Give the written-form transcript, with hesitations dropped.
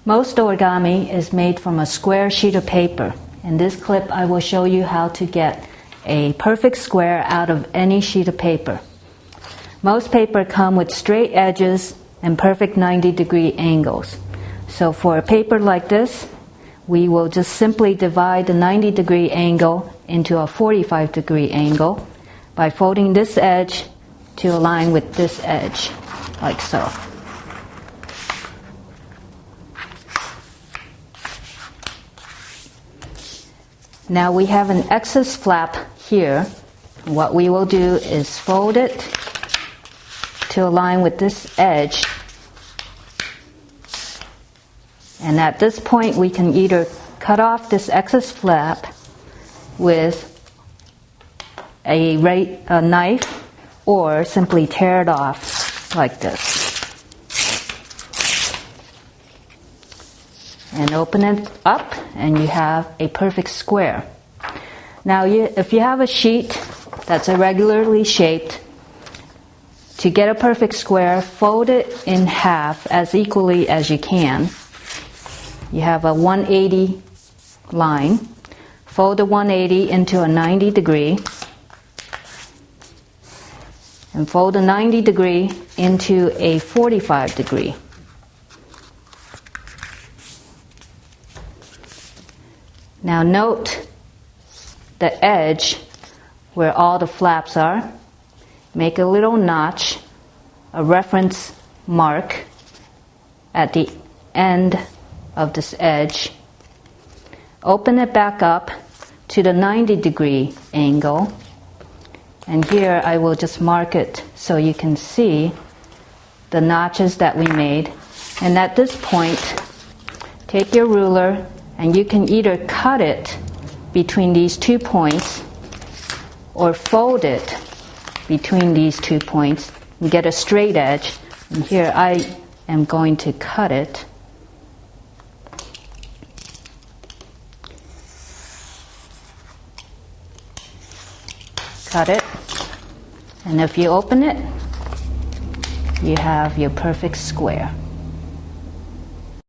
Most origami is made from a square sheet of paper. In this clip, I will show you how to get a perfect square out of any sheet of paper. Most paper come with straight edges and perfect 90-degree angles. So for a paper like this, we will just simply divide the 90-degree angle into a 45-degree angle by folding this edge to align with this edge, like so. Now we have an excess flap here. What we will do is fold it to align with this edge. And at this point we can either cut off this excess flap with a knife or simply tear it off like this. And open it up and you have a perfect square. Now if you have a sheet that's irregularly shaped, to get a perfect square, fold it in half as equally as you can. You have a 180 line. Fold the 180 into a 90 degree. And fold the 90 degree into a 45 degree. Now note the edge where all the flaps are. Make a little notch, a reference mark at the end of this edge. Open it back up to the 90-degree angle. And here I will just mark it so you can see the notches that we made. And at this point, take your ruler and you can either cut it between these 2 points or fold it between these 2 points and get a straight edge. And here I am going to cut it. Cut it. And if you open it, you have your perfect square.